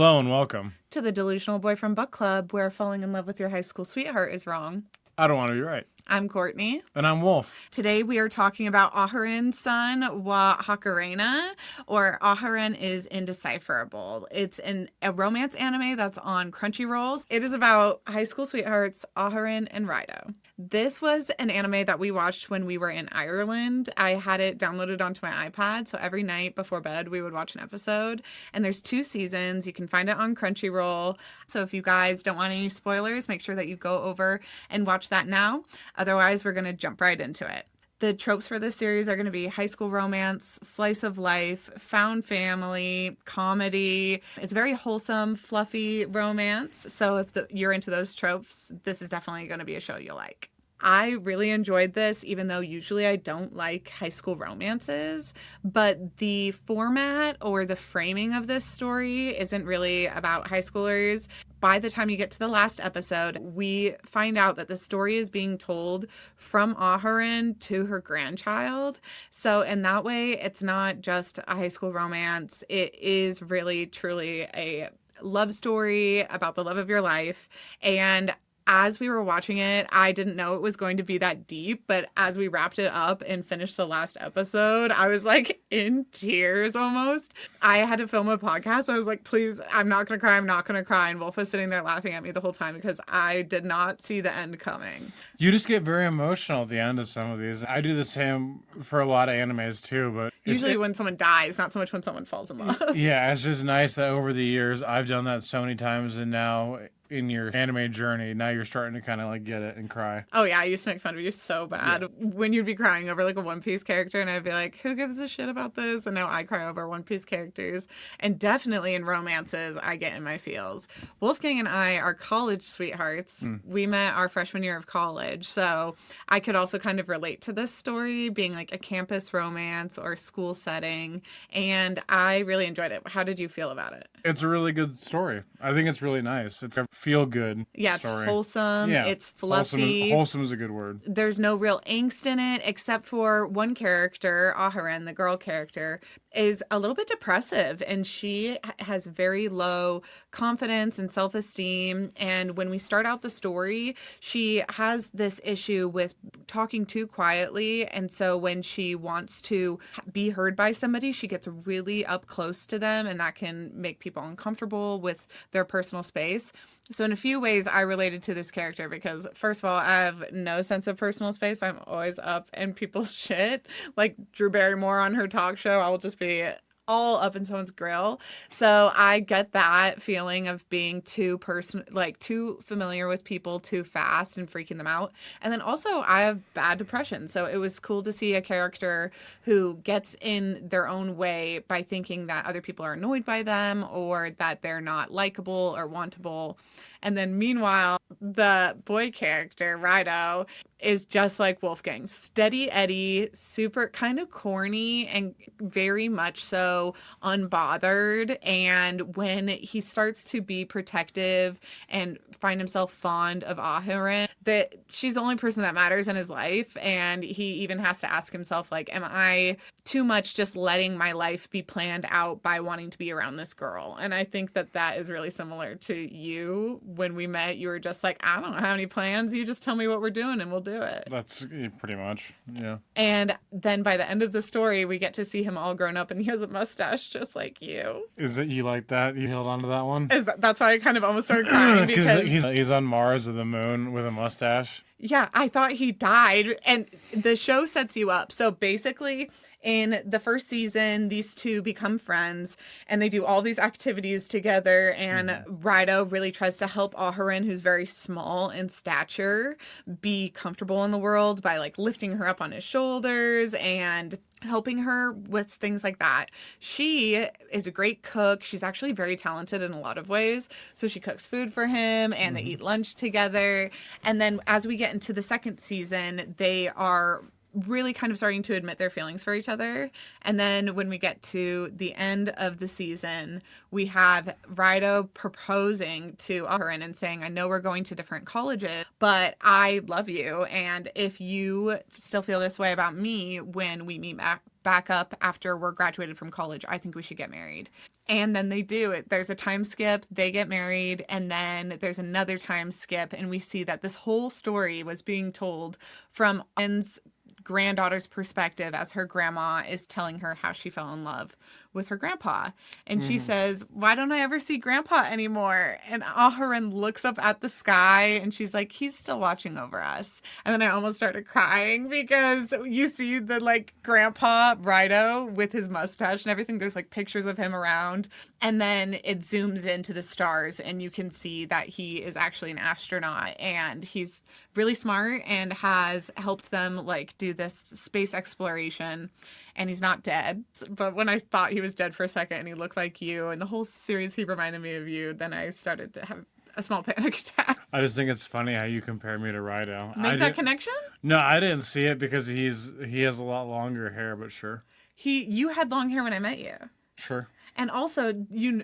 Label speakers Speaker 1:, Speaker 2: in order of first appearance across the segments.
Speaker 1: Hello and welcome.
Speaker 2: To the Delusional Boyfriend Book Club, where falling in love with your high school sweetheart is wrong.
Speaker 1: I don't want to be right.
Speaker 2: I'm Courtney.
Speaker 1: And I'm Wolf.
Speaker 2: Today we are talking about Aharen-san wa Hakarena, or Aharen is Indecipherable. It's a romance anime that's on Crunchyroll. It is about high school sweethearts Aharen and Raido. This was an anime that we watched when we were in Ireland. I had it downloaded onto my iPad, so every night before bed we would watch an episode. And there's 2 seasons. You can find it on Crunchyroll. So if you guys don't want any spoilers, make sure that you go over and watch that now. Otherwise, we're going to jump right into it. The tropes for this series are going to be high school romance, slice of life, found family, comedy. It's very wholesome, fluffy romance. So if you're into those tropes, this is definitely going to be a show you'll like. I really enjoyed this, even though usually I don't like high school romances. But the format or the framing of this story isn't really about high schoolers. By the time you get to the last episode, we find out that the story is being told from Aharen to her grandchild. So in that way, it's not just a high school romance. It is really, truly a love story about the love of your life. And as we were watching it, I didn't know it was going to be that deep, but as we wrapped it up and finished the last episode, I was like in tears almost. I had to film a podcast. I was like, please, I'm not going to cry. I'm not going to cry. And Wolf was sitting there laughing at me the whole time because I did not see the end coming.
Speaker 1: You just get very emotional at the end of some of these. I do the same for a lot of animes too, but
Speaker 2: usually when someone dies, not so much when someone falls in love.
Speaker 1: Yeah, it's just nice that over the years I've done that so many times, and now in your anime journey, now you're starting to kind of like get it and cry.
Speaker 2: Oh yeah, I used to make fun of you so bad when you'd be crying over like a One Piece character, and I'd be like, who gives a shit about this? And now I cry over One Piece characters. And definitely in romances, I get in my feels. Wolfgang and I are college sweethearts. We met our freshman year of college, so I could also kind of relate to this story being like a campus romance or school setting, and I really enjoyed it. How did you feel about it?
Speaker 1: It's a really good story. I think it's really nice. It's a feel-good story.
Speaker 2: It's wholesome. Yeah. It's fluffy.
Speaker 1: Wholesome is a good word.
Speaker 2: There's no real angst in it, except for one character, Aharen, the girl character, is a little bit depressive, and she has very low confidence and self-esteem. And when we start out the story, she has this issue with talking too quietly. And so when she wants to be heard by somebody, she gets really up close to them, and that can make people uncomfortable with their personal space. So in a few ways, I related to this character because, first of all, I have no sense of personal space. I'm always up in people's shit. Like Drew Barrymore on her talk show, I will just be all up in someone's grill. So I get that feeling of being too familiar with people too fast and freaking them out. And then also I have bad depression. So it was cool to see a character who gets in their own way by thinking that other people are annoyed by them or that they're not likable or wantable. And then meanwhile, the boy character, Raido, is just like Wolfgang. Steady Eddie, super kind of corny and very much so unbothered. And when he starts to be protective and find himself fond of Aharen, that she's the only person that matters in his life. And he even has to ask himself, like, am I too much just letting my life be planned out by wanting to be around this girl? And I think that that is really similar to you. When we met, you were just like, I don't have any plans. You just tell me what we're doing and we'll do it.
Speaker 1: That's pretty much, yeah.
Speaker 2: And then by the end of the story, we get to see him all grown up and he has a mustache just like you.
Speaker 1: Is it you like that? You held on to that one?
Speaker 2: That's why I kind of almost started crying because
Speaker 1: he's on Mars or the moon with a mustache.
Speaker 2: Yeah, I thought he died. And the show sets you up. So basically, in the first season, these two become friends and they do all these activities together. And Raido really tries to help Aharen, who's very small in stature, be comfortable in the world by like lifting her up on his shoulders and helping her with things like that. She is a great cook. She's actually very talented in a lot of ways. So she cooks food for him and they eat lunch together. And then as we get into the second season, they are really kind of starting to admit their feelings for each other. And then when we get to the end of the season, we have Raido proposing to Aharen and saying, I know we're going to different colleges, but I love you. And if you still feel this way about me when we meet back up after we're graduated from college. I think we should get married. And then they do it. There's a time skip, they get married, and then there's another time skip, and we see that this whole story was being told from Anne's granddaughter's perspective as her grandma is telling her how she fell in love with her grandpa. And she says, why don't I ever see grandpa anymore? And Aharen looks up at the sky and she's like, he's still watching over us. And then I almost started crying because you see the like grandpa Raido with his mustache and everything. There's like pictures of him around. And then it zooms into the stars and you can see that he is actually an astronaut and he's really smart and has helped them like do this space exploration. And he's not dead. But when I thought he was dead for a second and he looked like you and the whole series he reminded me of you, then I started to have a small panic attack.
Speaker 1: I just think it's funny how you compare me to Raido.
Speaker 2: Make that connection?
Speaker 1: No, I didn't see it because he has a lot longer hair, but sure.
Speaker 2: You had long hair when I met you.
Speaker 1: Sure.
Speaker 2: And also,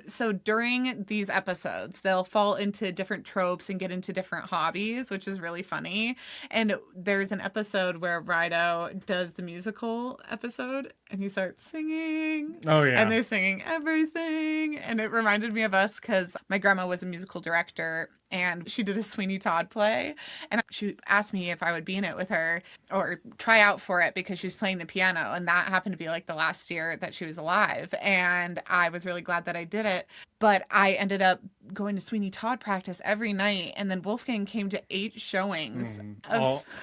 Speaker 2: so during these episodes, they'll fall into different tropes and get into different hobbies, which is really funny. And there's an episode where Raido does the musical episode and he starts singing.
Speaker 1: Oh, yeah.
Speaker 2: And they're singing everything. And it reminded me of us because my grandma was a musical director and she did a Sweeney Todd play. And she asked me if I would be in it with her or try out for it because she was playing the piano. And that happened to be like the last year that she was alive. And I was really glad that I did it. But I ended up going to Sweeney Todd practice every night. And then Wolfgang came to 8 showings.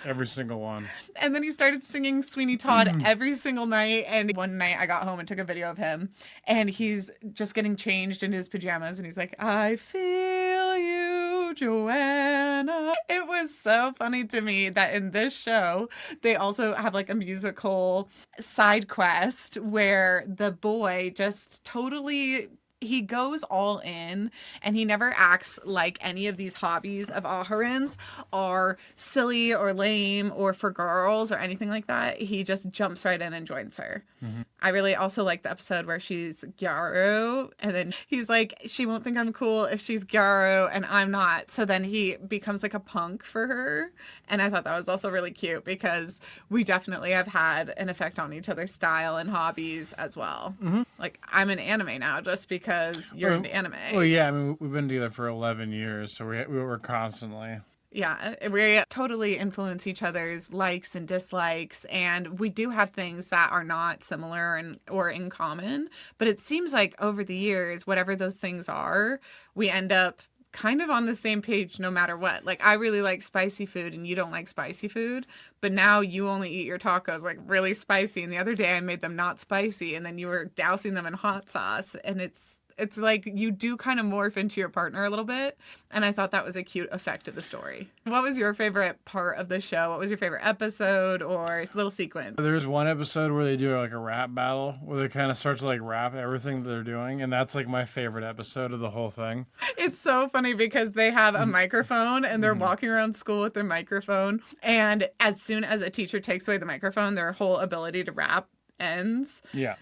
Speaker 1: Every single one.
Speaker 2: And then he started singing Sweeney Todd every single night. And one night I got home and took a video of him. And he's just getting changed into his pajamas. And he's like, I feel you, Joanna. It was so funny to me that in this show, they also have like a musical side quest where the boy just totally... he goes all in and he never acts like any of these hobbies of Aharen's are silly or lame or for girls or anything like that. He just jumps right in and joins her. Mm-hmm. I really also like the episode where she's Gyaru and then he's like, she won't think I'm cool if she's Gyaru and I'm not. So then he becomes like a punk for her. And I thought that was also really cute because we definitely have had an effect on each other's style and hobbies as well. Mm-hmm. Like I'm an anime now just because you're into anime.
Speaker 1: Well, yeah, I mean, we've been together for 11 years, so we were constantly...
Speaker 2: Yeah, we totally influence each other's likes and dislikes, and we do have things that are not similar or in common, but it seems like over the years, whatever those things are, we end up kind of on the same page no matter what. Like, I really like spicy food and you don't like spicy food, but now you only eat your tacos like really spicy, and the other day I made them not spicy, and then you were dousing them in hot sauce, and it's like you do kind of morph into your partner a little bit. And I thought that was a cute effect of the story. What was your favorite part of the show? What was your favorite episode or little sequence?
Speaker 1: There's one episode where they do like a rap battle where they kind of start to like rap everything that they're doing. And that's like my favorite episode of the whole thing.
Speaker 2: It's so funny because they have a microphone and they're walking around school with their microphone. And as soon as a teacher takes away the microphone, their whole ability to rap ends.
Speaker 1: Yeah.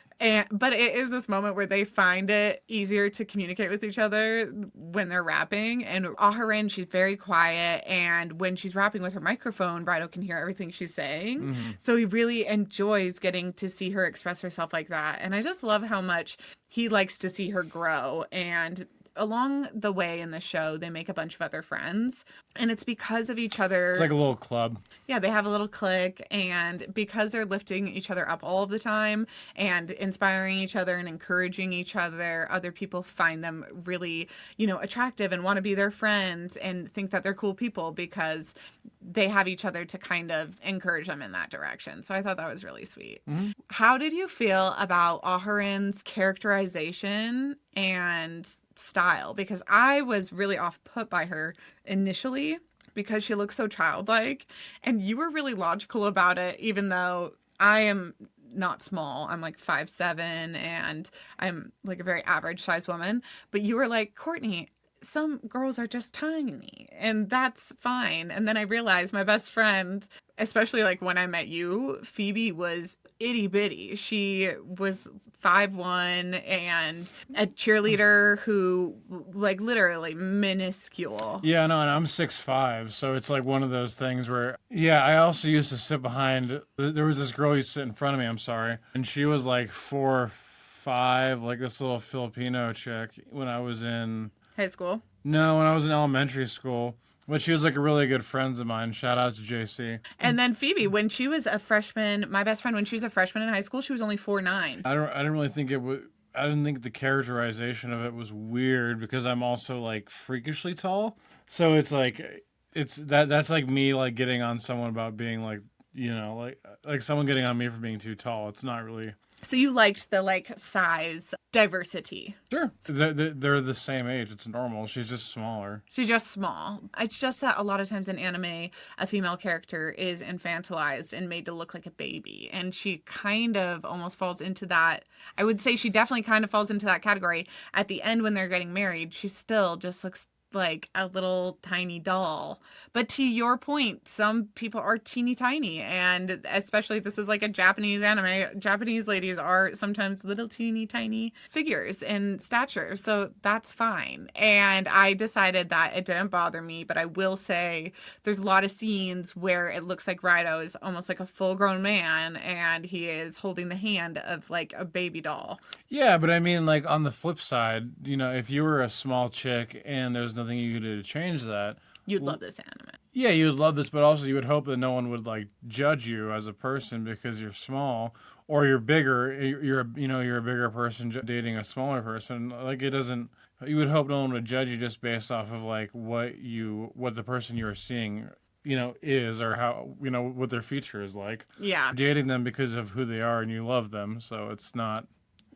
Speaker 2: But it is this moment where they find it easier to communicate with each other when they're rapping. And Aharen, she's very quiet. And when she's rapping with her microphone, Raido can hear everything she's saying. Mm-hmm. So he really enjoys getting to see her express herself like that. And I just love how much he likes to see her grow. And along the way in the show, they make a bunch of other friends. And it's because of each other.
Speaker 1: It's like a little club.
Speaker 2: Yeah, they have a little clique. And because they're lifting each other up all of the time and inspiring each other and encouraging each other people find them really, attractive and want to be their friends and think that they're cool people because they have each other to kind of encourage them in that direction. So I thought that was really sweet. Mm-hmm. How did you feel about Aharen's characterization and style? Because I was really off put by her initially because she looks so childlike, and you were really logical about it, even though I am not small. I'm like 5'7", and I'm like a very average size woman. But you were like, Courtney, some girls are just tiny and that's fine. And then I realized my best friend, especially like when I met you, Phoebe was itty bitty. She was 5'1" and a cheerleader who like literally minuscule.
Speaker 1: Yeah, no, and I'm 6'5", so it's like one of those things where, yeah, I also used to sit behind. There was this girl who used to sit in front of me. I'm sorry, and she was like 4'5", like this little Filipino chick when I was in.
Speaker 2: High school.
Speaker 1: No, when I was in elementary school. But she was like a really good friend of mine. Shout out to JC.
Speaker 2: And then Phoebe, when she was a freshman, my best friend, when she was a freshman in high school, she was only 4'9".
Speaker 1: I didn't really think it would. I didn't think the characterization of it was weird because I'm also like freakishly tall. So it's like that's like me like getting on someone about being like, you know, like someone getting on me for being too tall. It's not really.
Speaker 2: So you liked the like size diversity.
Speaker 1: Sure. They're the same age. It's normal. She's just smaller.
Speaker 2: She's just small. It's just that a lot of times in anime, a female character is infantilized and made to look like a baby. And she kind of almost falls into that. I would say she definitely kind of falls into that category. At the end, when they're getting married, she still just looks like a little tiny doll. But to your point, some people are teeny tiny, and especially this is like a Japanese anime. Japanese ladies are sometimes little teeny tiny figures in stature, so that's fine. And I decided that it didn't bother me, but I will say there's a lot of scenes where it looks like Raido is almost like a full-grown man, and he is holding the hand of like a baby doll.
Speaker 1: Yeah, but I mean, like on the flip side, you know, if you were a small chick and there's nothing you could do to change that,
Speaker 2: You'd love this anime.
Speaker 1: yeah, you would love this, but also you would hope that no one would like judge you as a person because you're small or you're bigger. You're a bigger person dating a smaller person. Like it doesn't. You would hope no one would judge you just based off of like what the person you are seeing, you know, is or how, you know, what their feature is like.
Speaker 2: Yeah.
Speaker 1: You're dating them because of who they are and you love them, so it's not.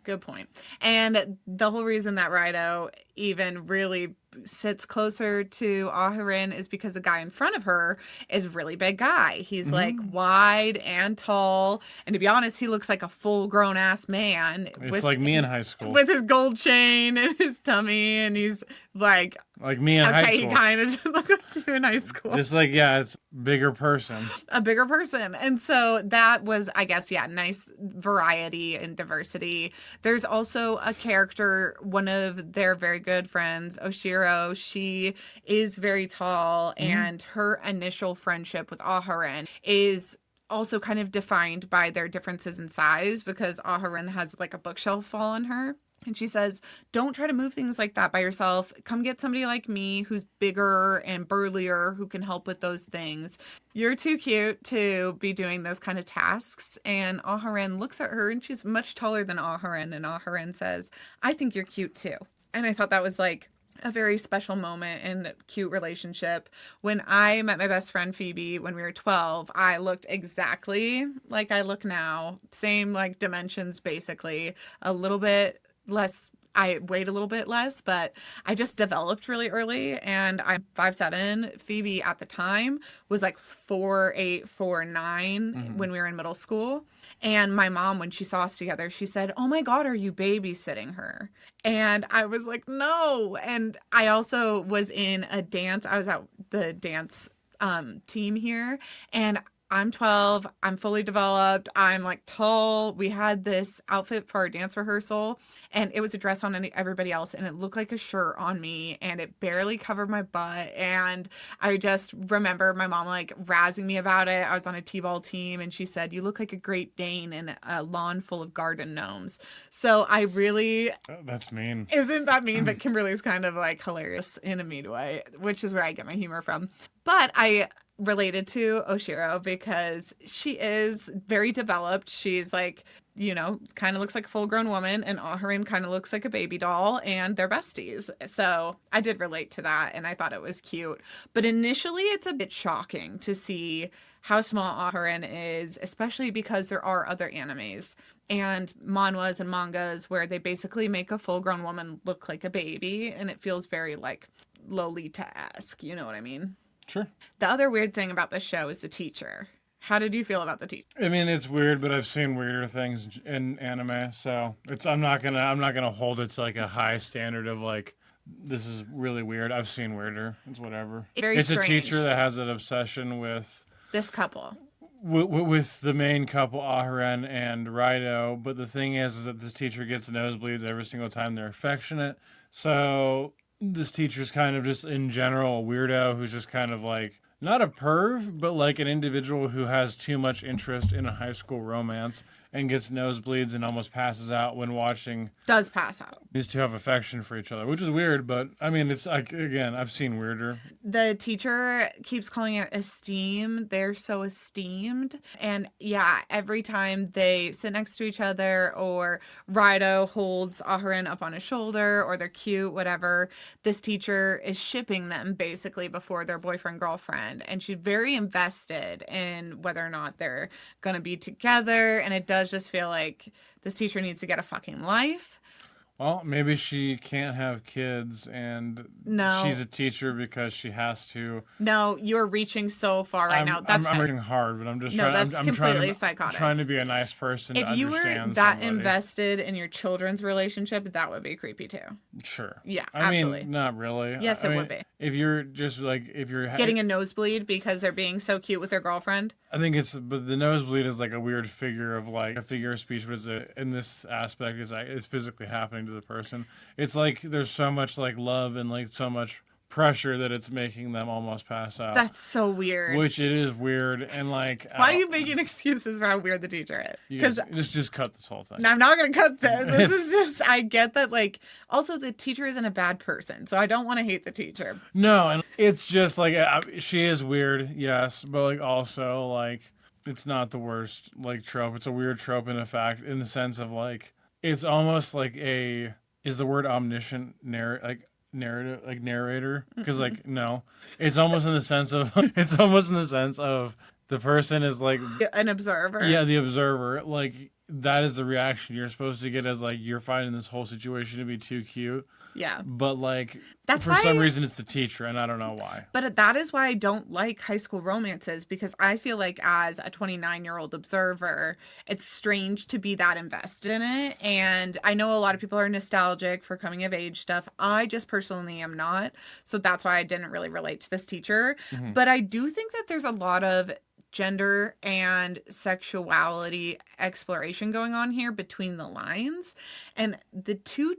Speaker 2: Good point. And the whole reason that Raido even really sits closer to Aharen is because the guy in front of her is a really big guy. He's like wide and tall. And to be honest, he looks like a full grown ass man.
Speaker 1: It's like me in high school.
Speaker 2: With his gold chain and his tummy. And he's like
Speaker 1: me in high school.
Speaker 2: Okay, he kind of looked like you in high school.
Speaker 1: Just like, yeah, it's bigger person.
Speaker 2: A bigger person. And so that was, I guess, yeah, nice variety and diversity. There's also a character, one of their very good friends, Oshiro. She is very tall, and her initial friendship with Aharen is also kind of defined by their differences in size because Aharen has like a bookshelf fall on her. And she says, don't try to move things like that by yourself. Come get somebody like me who's bigger and burlier who can help with those things. You're too cute to be doing those kind of tasks. And Aharen looks at her and she's much taller than Aharen. And Aharen says, I think you're cute too. And I thought that was like a very special moment and cute relationship. When I met my best friend Phoebe when we were 12, I looked exactly like I look now. Same like dimensions basically. A little bit less, I weighed a little bit less, but I just developed really early, and I'm 5'7". Phoebe at the time was like 4'8", 4'9" when we were in middle school. And my mom, when she saw us together, she said, oh my God, are you babysitting her? And I was like, no. And I also was in a dance. I was at the dance team here, and I'm 12. I'm fully developed. I'm like tall. We had this outfit for our dance rehearsal, and it was a dress on everybody else, and it looked like a shirt on me, and it barely covered my butt. And I just remember my mom like razzing me about it. I was on a t-ball team, and she said, you look like a Great Dane in a lawn full of garden gnomes. So I really...
Speaker 1: That's mean.
Speaker 2: Isn't that mean? But Kimberly's kind of like hilarious in a mean way, which is where I get my humor from. But I related to Oshiro because she is very developed. She's like, you know, kind of looks like a full-grown woman, and Aharen kind of looks like a baby doll, and they're besties. So I did relate to that, and I thought it was cute. But initially, it's a bit shocking to see how small Aharen is, especially because there are other animes and manhwas and mangas where they basically make a full-grown woman look like a baby, and it feels very, like, Lolita-esque, you know what I mean?
Speaker 1: Sure.
Speaker 2: The other weird thing about this show is the teacher. How did you feel about the teacher?
Speaker 1: I mean, it's weird, but I've seen weirder things in anime, so I'm not gonna hold it to like a high standard of like this is really weird. I've seen weirder. It's whatever.
Speaker 2: Very
Speaker 1: It's
Speaker 2: strange.
Speaker 1: a teacher that has an obsession with
Speaker 2: This couple.
Speaker 1: with the main couple, Aharen and Raido. But the thing is that this teacher gets nosebleeds every single time they're affectionate. So this teacher's kind of just in general a weirdo who's just kind of like not a perv, but like an individual who has too much interest in a high school romance and gets nosebleeds and almost passes out when watching
Speaker 2: Does pass out.
Speaker 1: these two have affection for each other, which is weird. But I mean, it's like, again, I've seen weirder.
Speaker 2: The teacher keeps calling it esteem. They're so esteemed. And yeah, every time they sit next to each other or Raido holds Aharen up on his shoulder or they're cute, whatever, this teacher is shipping them basically before their boyfriend, girlfriend. And she's very invested in whether or not they're going to be together. And it does just feel like this teacher needs to get a fucking life.
Speaker 1: Well, maybe she can't have kids and
Speaker 2: No.
Speaker 1: she's a teacher because she has to.
Speaker 2: No, you're reaching so far right now. That's
Speaker 1: I'm working hard, but I'm just
Speaker 2: No,
Speaker 1: trying.
Speaker 2: that's
Speaker 1: I'm
Speaker 2: completely
Speaker 1: trying to,
Speaker 2: psychotic.
Speaker 1: trying to be a nice person.
Speaker 2: If
Speaker 1: to
Speaker 2: you were
Speaker 1: understand
Speaker 2: that
Speaker 1: somebody.
Speaker 2: invested in your children's relationship, that would be creepy too.
Speaker 1: Sure.
Speaker 2: Yeah,
Speaker 1: I
Speaker 2: absolutely.
Speaker 1: mean, not really.
Speaker 2: Yes,
Speaker 1: I
Speaker 2: it
Speaker 1: mean,
Speaker 2: would be.
Speaker 1: If you're just like, if you're
Speaker 2: Getting a nosebleed because they're being so cute with their girlfriend.
Speaker 1: I think but the nosebleed is like a weird figure of like a figure of speech, but in this aspect, it's physically happening to the person. It's like there's so much like love and like so much pressure that it's making them almost pass out.
Speaker 2: That's so weird.
Speaker 1: Which it is weird and like.
Speaker 2: Why are you making excuses for how weird the teacher is?
Speaker 1: Because just cut this whole thing.
Speaker 2: No, I'm not going to cut this. This is just, I get that, like, also the teacher isn't a bad person, so I don't want to hate the teacher.
Speaker 1: No, and it's just like, she is weird, yes, but like also like, it's not the worst like trope. It's a weird trope in the sense of like, it's almost like is the word omniscient narrative like narrator? Because like, no, it's almost in the sense of, the person is like
Speaker 2: An observer.
Speaker 1: Yeah, the observer. Like, that is the reaction you're supposed to get as like you're finding this whole situation to be too cute.
Speaker 2: Yeah.
Speaker 1: But like,
Speaker 2: That's
Speaker 1: for some reason it's the teacher, and I don't know why.
Speaker 2: But that is why I don't like high school romances, because I feel like as a 29-year-old observer, it's strange to be that invested in it. And I know a lot of people are nostalgic for coming of age stuff. I just personally am not. So that's why I didn't really relate to this teacher.
Speaker 1: Mm-hmm.
Speaker 2: But I do think that there's a lot of gender and sexuality exploration going on here between the lines. And the two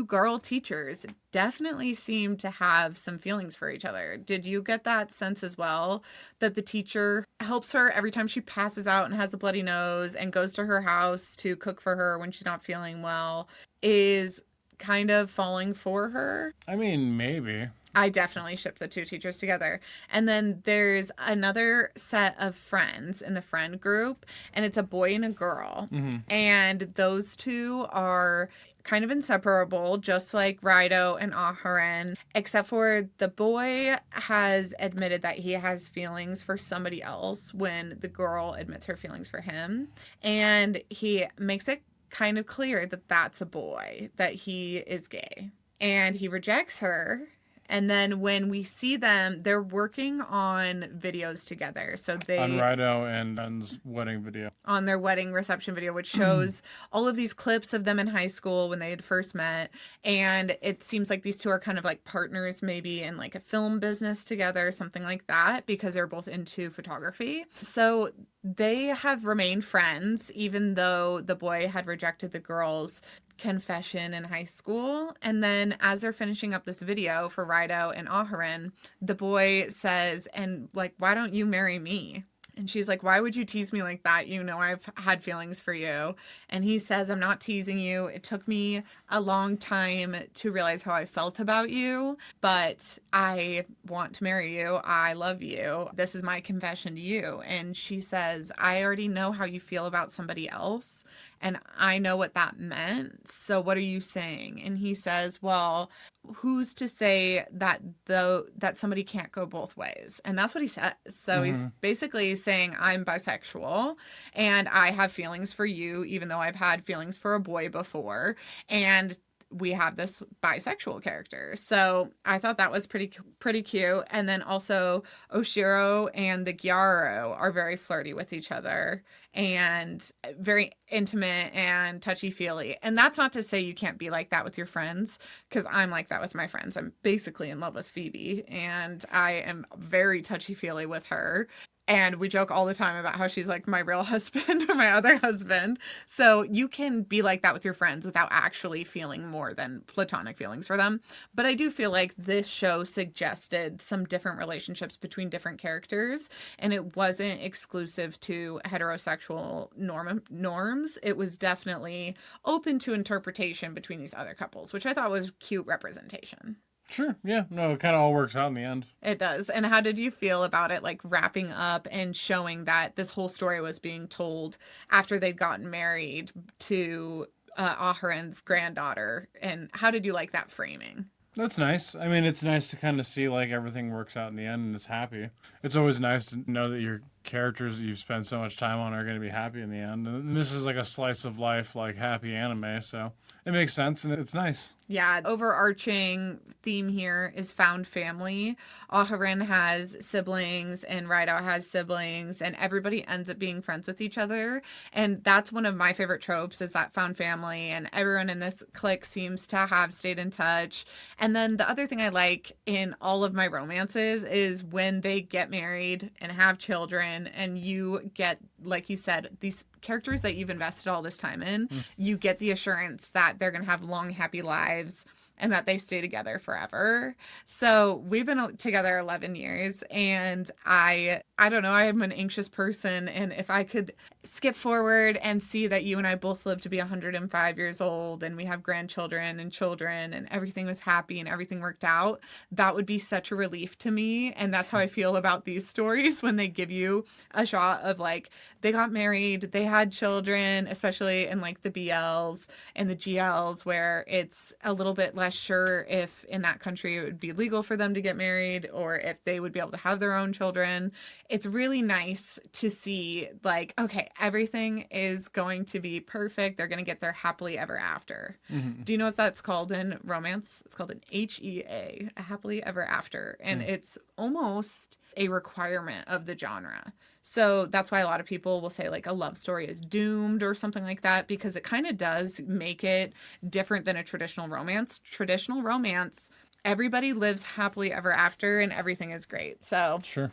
Speaker 2: girl teachers definitely seem to have some feelings for each other. Did you get that sense as well? That the teacher helps her every time she passes out and has a bloody nose and goes to her house to cook for her when she's not feeling well, is kind of falling for her?
Speaker 1: I mean, maybe.
Speaker 2: I definitely ship the two teachers together. And then there's another set of friends in the friend group, and it's a boy and a girl.
Speaker 1: Mm-hmm.
Speaker 2: And those two are kind of inseparable, just like Raido and Aharen, except for the boy has admitted that he has feelings for somebody else when the girl admits her feelings for him. And he makes it kind of clear that that's a boy, that he is gay. And he rejects her. And then when we see them, they're working on videos together. So they
Speaker 1: on Raido and Dun's wedding video.
Speaker 2: On their wedding reception video, which shows all of these clips of them in high school when they had first met. And it seems like these two are kind of like partners, maybe in like a film business together, something like that, because they're both into photography. So they have remained friends, even though the boy had rejected the girl's confession in high school. And then as they're finishing up this video for Raido and Aharen, the boy says, and like, why don't you marry me? And she's like, why would you tease me like that? You know, I've had feelings for you. And he says, I'm not teasing you. It took me a long time to realize how I felt about you, but I want to marry you. I love you. This is my confession to you. And she says, I already know how you feel about somebody else, and I know what that meant. So what are you saying? And he says, well, who's to say that that somebody can't go both ways? And that's what he says. So he's basically saying, I'm bisexual and I have feelings for you, even though I've had feelings for a boy before. And we have this bisexual character. So I thought that was pretty cute. And then also Oshiro and the Gyaro are very flirty with each other and very intimate and touchy-feely. And that's not to say you can't be like that with your friends, because I'm like that with my friends. I'm basically in love with Phoebe, and I am very touchy-feely with her. And we joke all the time about how she's like my real husband or my other husband. So you can be like that with your friends without actually feeling more than platonic feelings for them. But I do feel like this show suggested some different relationships between different characters. And it wasn't exclusive to heterosexual norms. It was definitely open to interpretation between these other couples, which I thought was cute representation.
Speaker 1: Sure. Yeah. No, it kind of all works out in the end.
Speaker 2: It does. And how did you feel about it, like wrapping up and showing that this whole story was being told after they'd gotten married to Aharen's granddaughter? And how did you like that framing?
Speaker 1: That's nice. I mean, it's nice to kind of see like everything works out in the end and it's happy. It's always nice to know that your characters that you've spent so much time on are going to be happy in the end. And this is like a slice of life, like happy anime, so it makes sense and it's nice.
Speaker 2: Yeah, overarching theme here is found family. Aharen has siblings and Raido has siblings, and everybody ends up being friends with each other. And that's one of my favorite tropes, is that found family, and everyone in this clique seems to have stayed in touch. And then the other thing I like in all of my romances is when they get married and have children, and you get, like you said, these characters that you've invested all this time in, you get the assurance that they're going to have long, happy lives and that they stay together forever. So we've been together 11 years, and I don't know, I am an anxious person, and if I could skip forward and see that you and I both live to be 105 years old and we have grandchildren and children and everything was happy and everything worked out, that would be such a relief to me. And that's how I feel about these stories, when they give you a shot of like, they got married, they had children, especially in like the BLs and the GLs, where it's a little bit less sure if in that country it would be legal for them to get married or if they would be able to have their own children. It's really nice to see like, okay, everything is going to be perfect. They're going to get their happily ever after. Mm-hmm. Do you know what that's called in romance? It's called an HEA, a happily ever after. And it's almost a requirement of the genre. So that's why a lot of people will say like a love story is doomed or something like that, because it kind of does make it different than a traditional romance. Traditional romance, everybody lives happily ever after and everything is great. So
Speaker 1: sure.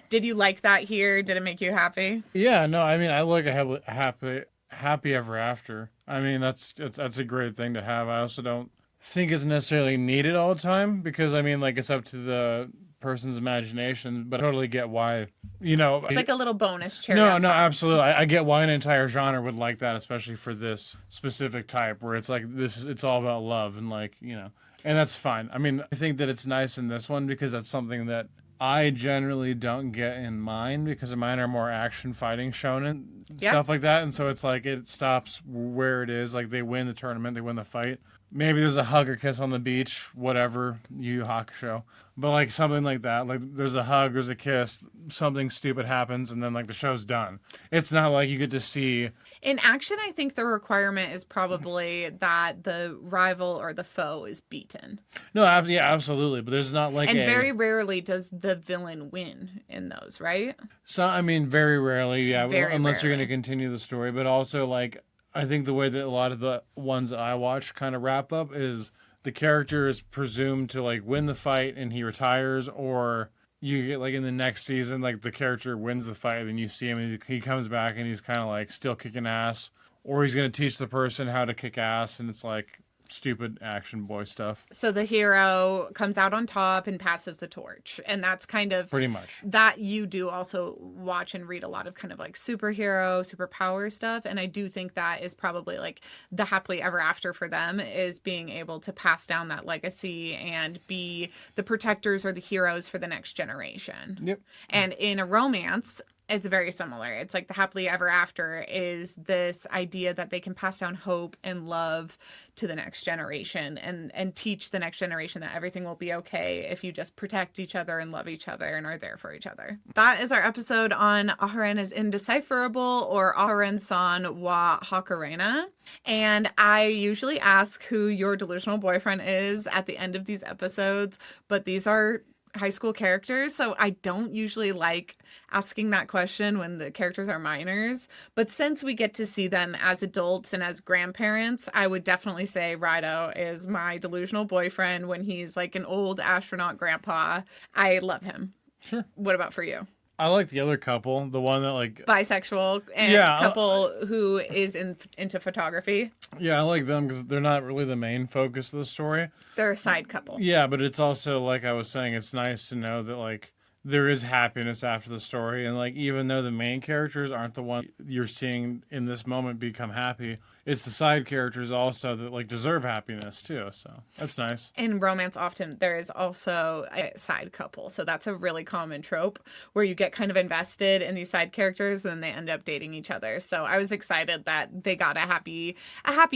Speaker 2: Did you like that here? Did it make you happy?
Speaker 1: Yeah, no, I mean, I like a happy ever after. I mean, that's a great thing to have. I also don't think it's necessarily needed all the time, because I mean, like, it's up to the person's imagination, but I totally get why,
Speaker 2: it's like a little bonus cherry.
Speaker 1: No, absolutely. I get why an entire genre would like that, especially for this specific type where it's like it's all about love and like, and that's fine. I mean, I think that it's nice in this one because that's something that I generally don't get in mine, because mine are more action fighting shonen stuff like that, and so it's like it stops where it is. Like they win the tournament, they win the fight. Maybe there's a hug or kiss on the beach, whatever, Yu Yu Hakusho. But like something like that, like there's a hug, there's a kiss, something stupid happens, and then like the show's done. It's not like you get to see.
Speaker 2: In action, I think the requirement is probably that the rival or the foe is beaten.
Speaker 1: No, yeah, absolutely. But there's not like
Speaker 2: very rarely does the villain win in those, right?
Speaker 1: So, I mean, very rarely, yeah, unless you're
Speaker 2: rarely.
Speaker 1: going to continue the story. But also, like, I think the way that a lot of the ones that I watch kind of wrap up is the character is presumed to, like, win the fight and he retires, or you get, like, in the next season, like, the character wins the fight and you see him and he comes back and he's kind of, like, still kicking ass, or he's going to teach the person how to kick ass, and it's, like, stupid action boy stuff.
Speaker 2: So the hero comes out on top and passes the torch. And that's kind of
Speaker 1: pretty much
Speaker 2: that. You do also watch and read a lot of kind of like superhero, superpower stuff. And I do think that is probably like the happily ever after for them, is being able to pass down that legacy and be the protectors or the heroes for the next generation.
Speaker 1: Yep.
Speaker 2: And in a romance, It's very similar. It's like the happily ever after is this idea that they can pass down hope and love to the next generation and teach the next generation that everything will be okay if you just protect each other and love each other and are there for each other. That is our episode on Aharen is Indecipherable, or Aharen-san wa Hakarena. And I usually ask who your delusional boyfriend is at the end of these episodes, but these are high school characters, so I don't usually like asking that question when the characters are minors. But since we get to see them as adults and as grandparents, I would definitely say Raido is my delusional boyfriend when he's like an old astronaut grandpa. I love him.
Speaker 1: Sure.
Speaker 2: What about for you?
Speaker 1: I like the other couple, the one that like
Speaker 2: Bisexual and
Speaker 1: Yeah,
Speaker 2: couple who is into photography.
Speaker 1: I like them because they're not really the main focus of the story.
Speaker 2: They're a side couple.
Speaker 1: Yeah, but it's also like I was saying, it's nice to know that like there is happiness after the story, and like even though the main characters aren't the one you're seeing in this moment become happy, it's the side characters also that like deserve happiness too. So that's nice.
Speaker 2: In romance, often there is also a side couple. So that's a really common trope where you get kind of invested in these side characters and then they end up dating each other. So I was excited that they got a happy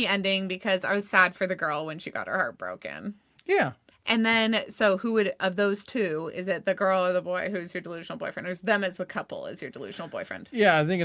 Speaker 2: ending because I was sad for the girl when she got her heart broken.
Speaker 1: Yeah.
Speaker 2: And then, so who would, of those two, is it the girl or the boy who's your delusional boyfriend? Or is them as the couple as your delusional boyfriend?
Speaker 1: Yeah, I think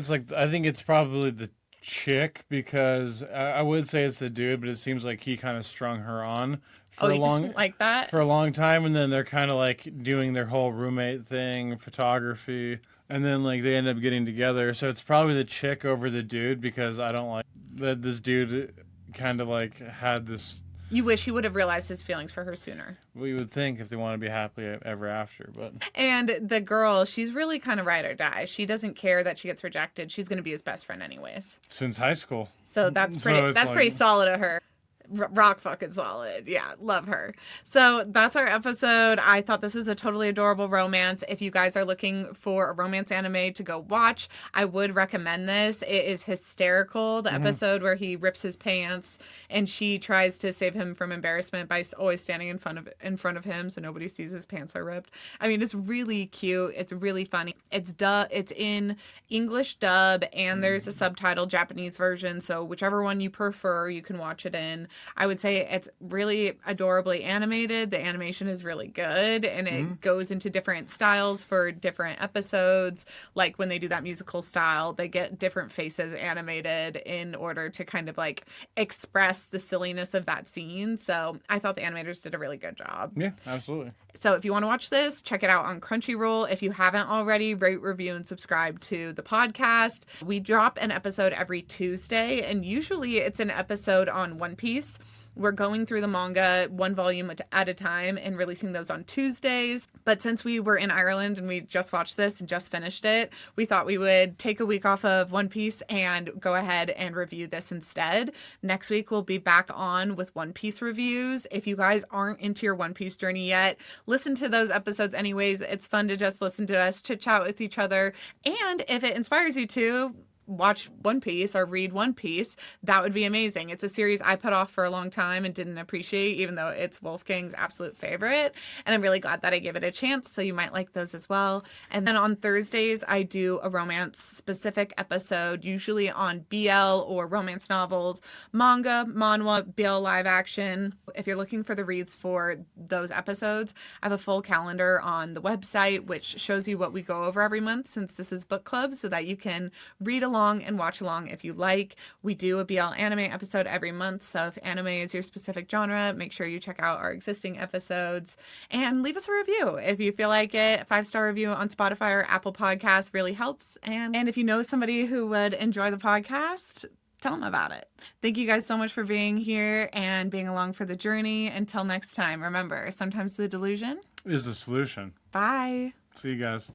Speaker 1: it's probably the chick because I would say it's the dude, but it seems like he kind of strung her on for
Speaker 2: you just like that?
Speaker 1: for a long time, and then they're kind of like doing their whole roommate thing, photography, and then like they end up getting together. So it's probably the chick over the dude because I don't like that this dude kind of like had this.
Speaker 2: You wish he would have realized his feelings for her sooner.
Speaker 1: We would think if they want to be happily ever after, but.
Speaker 2: And the girl, she's really kind of ride or die. She doesn't care that she gets rejected. She's going to be his best friend anyways.
Speaker 1: Since high school.
Speaker 2: So that's pretty solid of her. Rock fucking solid. Yeah, love her. So that's our episode. I thought this was a totally adorable romance. If you guys are looking for a romance anime to go watch, I would recommend this. It is hysterical. The episode where he rips his pants and she tries to save him from embarrassment by always standing in front of him so nobody sees his pants are ripped. I mean, it's really cute. It's really funny. It's in English dub and there's a subtitle Japanese version. So whichever one you prefer, you can watch it in. I would say it's really adorably animated. The animation is really good and it goes into different styles for different episodes. Like when they do that musical style, they get different faces animated in order to kind of like express the silliness of that scene. So I thought the animators did a really good job.
Speaker 1: Yeah, absolutely.
Speaker 2: So if you want to watch this, check it out on Crunchyroll. If you haven't already, rate, review, and subscribe to the podcast. We drop an episode every Tuesday, and usually it's an episode on One Piece. We're going through the manga one volume at a time and releasing those on Tuesdays. But since we were in Ireland and we just watched this and just finished it, we thought we would take a week off of One Piece and go ahead and review this instead. Next week, we'll be back on with One Piece reviews. If you guys aren't into your One Piece journey yet, listen to those episodes anyways. It's fun to just listen to us chit chat with each other. And if it inspires you to, watch One Piece or read One Piece, that would be amazing. It's a series I put off for a long time and didn't appreciate, even though it's Wolfgang's absolute favorite. And I'm really glad that I gave it a chance, so you might like those as well. And then on Thursdays, I do a romance-specific episode, usually on BL or romance novels, manga, manhwa, BL live action. If you're looking for the reads for those episodes, I have a full calendar on the website, which shows you what we go over every month, since this is book club, so that you can read along and watch along if you like. We do a BL anime episode every month, so if anime is your specific genre, make sure you check out our existing episodes and leave us a review if you feel like it. A 5-star review on Spotify or Apple Podcasts really helps. And if you know somebody who would enjoy the podcast, tell them about it. Thank you guys so much for being here and being along for the journey. Until next time, remember, sometimes the delusion
Speaker 1: is the solution.
Speaker 2: Bye.
Speaker 1: See you guys.